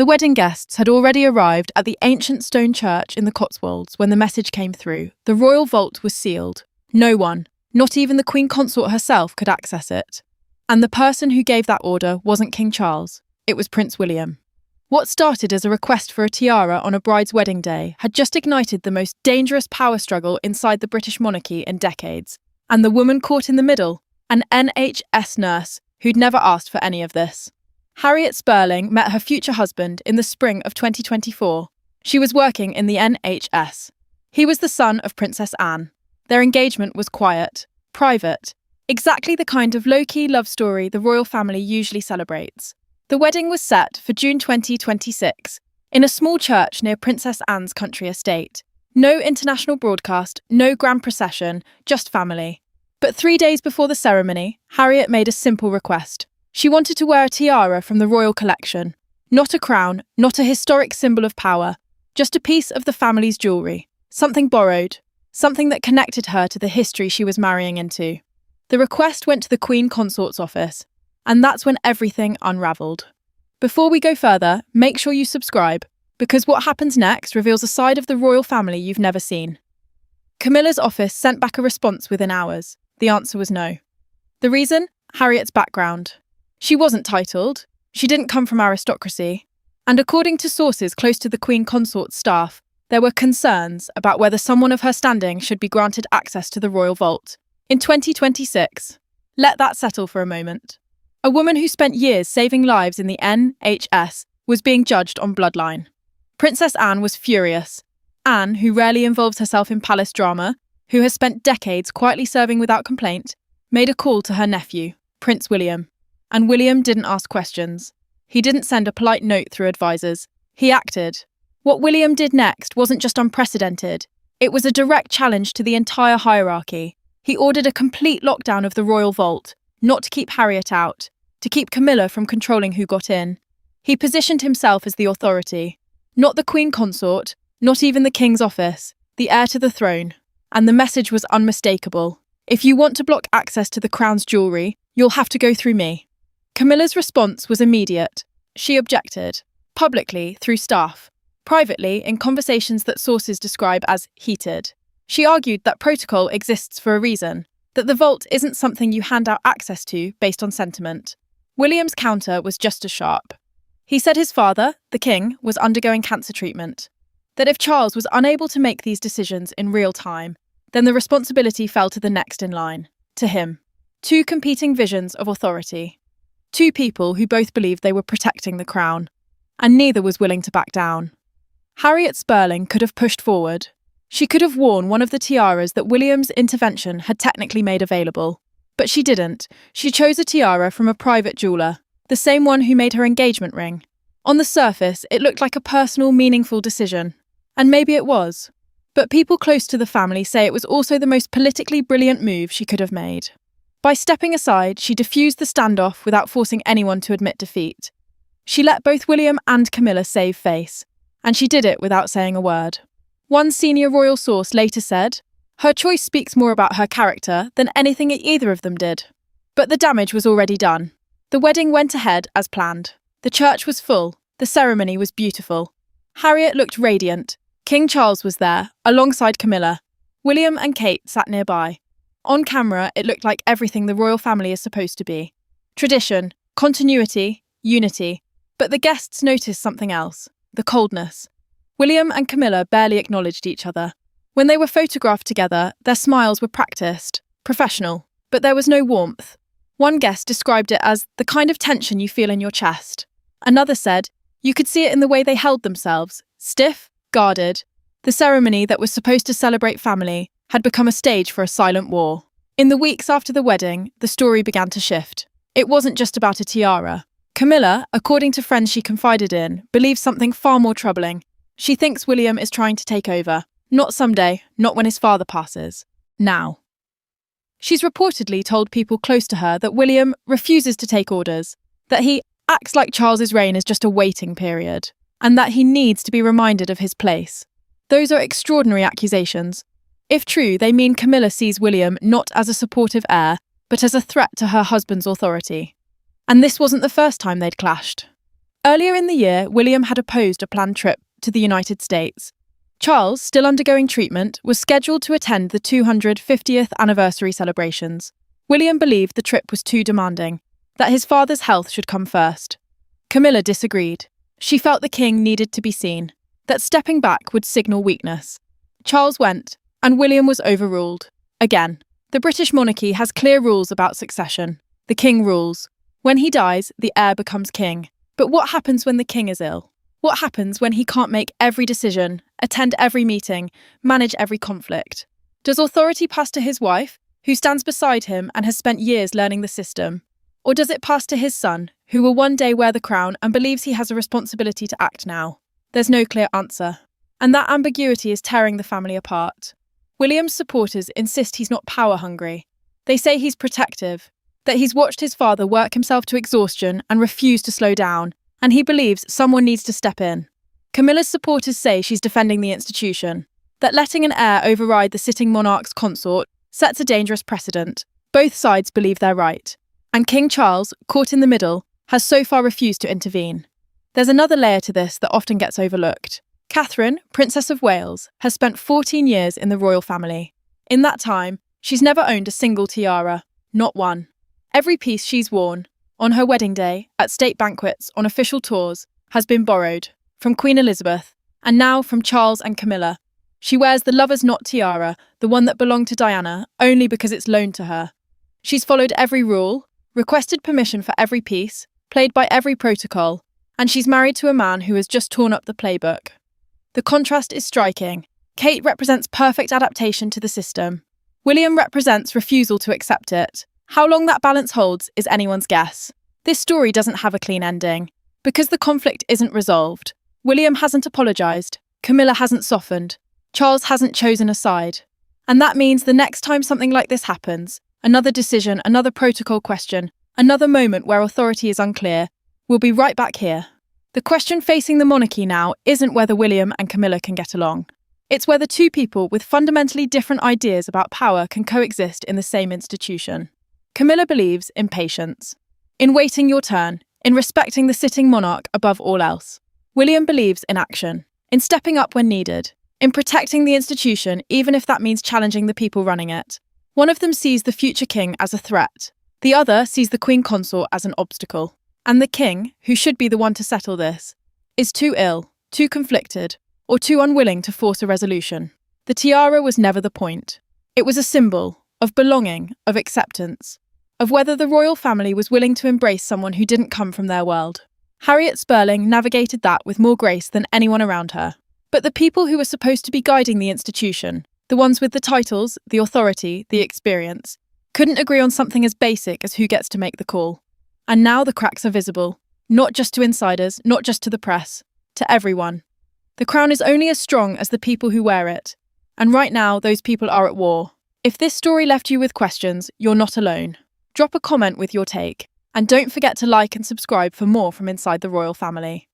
The wedding guests had already arrived at the ancient stone church in the Cotswolds when the message came through. The royal vault was sealed. No one, not even the Queen Consort herself, could access it. And the person who gave that order wasn't King Charles, it was Prince William. What started as a request for a tiara on a bride's wedding day had just ignited the most dangerous power struggle inside the British monarchy in decades. And the woman caught in the middle, an NHS nurse who'd never asked for any of this. Harriet Spurling met her future husband in the spring of 2024. She was working in the NHS. He was the son of Princess Anne. Their engagement was quiet, private, exactly the kind of low-key love story the royal family usually celebrates. The wedding was set for June 2026 in a small church near Princess Anne's country estate. No international broadcast, no grand procession, just family. But 3 days before the ceremony, Harriet made a simple request. She wanted to wear a tiara from the royal collection. Not a crown, not a historic symbol of power, just a piece of the family's jewellery. Something borrowed, something that connected her to the history she was marrying into. The request went to the Queen Consort's office, and that's when everything unravelled. Before we go further, make sure you subscribe, because what happens next reveals a side of the royal family you've never seen. Camilla's office sent back a response within hours. The answer was no. The reason? Harriet's background. She wasn't titled, she didn't come from aristocracy, and according to sources close to the Queen Consort's staff, there were concerns about whether someone of her standing should be granted access to the royal vault. In 2026, let that settle for a moment. A woman who spent years saving lives in the NHS was being judged on bloodline. Princess Anne was furious. Anne, who rarely involves herself in palace drama, who has spent decades quietly serving without complaint, made a call to her nephew, Prince William. And William didn't ask questions. He didn't send a polite note through advisors. He acted. What William did next wasn't just unprecedented. It was a direct challenge to the entire hierarchy. He ordered a complete lockdown of the royal vault, not to keep Harriet out, to keep Camilla from controlling who got in. He positioned himself as the authority. Not the Queen Consort, not even the King's office, the heir to the throne. And the message was unmistakable. If you want to block access to the crown's jewellery, you'll have to go through me. Camilla's response was immediate. She objected, publicly through staff, privately in conversations that sources describe as heated. She argued that protocol exists for a reason, that the vault isn't something you hand out access to based on sentiment. William's counter was just as sharp. He said his father, the king, was undergoing cancer treatment, that if Charles was unable to make these decisions in real time, then the responsibility fell to the next in line, to him. Two competing visions of authority. Two people who both believed they were protecting the crown, and neither was willing to back down. Harriet Spurling could have pushed forward. She could have worn one of the tiaras that William's intervention had technically made available. But she didn't. She chose a tiara from a private jeweller, the same one who made her engagement ring. On the surface, it looked like a personal, meaningful decision. And maybe it was. But people close to the family say it was also the most politically brilliant move she could have made. By stepping aside, she diffused the standoff without forcing anyone to admit defeat. She let both William and Camilla save face, and she did it without saying a word. One senior royal source later said, "Her choice speaks more about her character than anything either of them did." But the damage was already done. The wedding went ahead as planned. The church was full. The ceremony was beautiful. Harriet looked radiant. King Charles was there, alongside Camilla. William and Kate sat nearby. On camera, it looked like everything the royal family is supposed to be. Tradition, continuity, unity. But the guests noticed something else, the coldness. William and Camilla barely acknowledged each other. When they were photographed together, their smiles were practiced, professional, but there was no warmth. One guest described it as the kind of tension you feel in your chest. Another said, you could see it in the way they held themselves, stiff, guarded. The ceremony that was supposed to celebrate family had become a stage for a silent war. In the weeks after the wedding, the story began to shift. It wasn't just about a tiara. Camilla, according to friends she confided in, believes something far more troubling. She thinks William is trying to take over. Not someday, not when his father passes. Now. She's reportedly told people close to her that William refuses to take orders, that he acts like Charles's reign is just a waiting period, and that he needs to be reminded of his place. Those are extraordinary accusations. If true, they mean Camilla sees William not as a supportive heir, but as a threat to her husband's authority. And this wasn't the first time they'd clashed. Earlier in the year, William had opposed a planned trip to the United States. Charles, still undergoing treatment, was scheduled to attend the 250th anniversary celebrations. William believed the trip was too demanding, that his father's health should come first. Camilla disagreed. She felt the king needed to be seen, that stepping back would signal weakness. Charles went, and William was overruled. Again, the British monarchy has clear rules about succession. The king rules. When he dies, the heir becomes king. But what happens when the king is ill? What happens when he can't make every decision, attend every meeting, manage every conflict? Does authority pass to his wife, who stands beside him and has spent years learning the system? Or does it pass to his son, who will one day wear the crown and believes he has a responsibility to act now? There's no clear answer. And that ambiguity is tearing the family apart. William's supporters insist he's not power-hungry. They say he's protective, that he's watched his father work himself to exhaustion and refuse to slow down, and he believes someone needs to step in. Camilla's supporters say she's defending the institution, that letting an heir override the sitting monarch's consort sets a dangerous precedent. Both sides believe they're right. And King Charles, caught in the middle, has so far refused to intervene. There's another layer to this that often gets overlooked. Catherine, Princess of Wales, has spent 14 years in the royal family. In that time, she's never owned a single tiara, not one. Every piece she's worn, on her wedding day, at state banquets, on official tours, has been borrowed, from Queen Elizabeth, and now from Charles and Camilla. She wears the lover's knot tiara, the one that belonged to Diana, only because it's loaned to her. She's followed every rule, requested permission for every piece, played by every protocol, and she's married to a man who has just torn up the playbook. The contrast is striking. Kate represents perfect adaptation to the system. William represents refusal to accept it. How long that balance holds is anyone's guess. This story doesn't have a clean ending. Because the conflict isn't resolved. William hasn't apologised. Camilla hasn't softened. Charles hasn't chosen a side. And that means the next time something like this happens, another decision, another protocol question, another moment where authority is unclear, we'll be right back here. The question facing the monarchy now isn't whether William and Camilla can get along. It's whether two people with fundamentally different ideas about power can coexist in the same institution. Camilla believes in patience, in waiting your turn, in respecting the sitting monarch above all else. William believes in action, in stepping up when needed, in protecting the institution even if that means challenging the people running it. One of them sees the future king as a threat. The other sees the queen consort as an obstacle. And the king, who should be the one to settle this, is too ill, too conflicted, or too unwilling to force a resolution. The tiara was never the point. It was a symbol of belonging, of acceptance, of whether the royal family was willing to embrace someone who didn't come from their world. Harriet Spurling navigated that with more grace than anyone around her. But the people who were supposed to be guiding the institution, the ones with the titles, the authority, the experience, couldn't agree on something as basic as who gets to make the call. And now the cracks are visible, not just to insiders, not just to the press, to everyone. The crown is only as strong as the people who wear it. And right now, those people are at war. If this story left you with questions, you're not alone. Drop a comment with your take. And don't forget to like and subscribe for more from inside the royal family.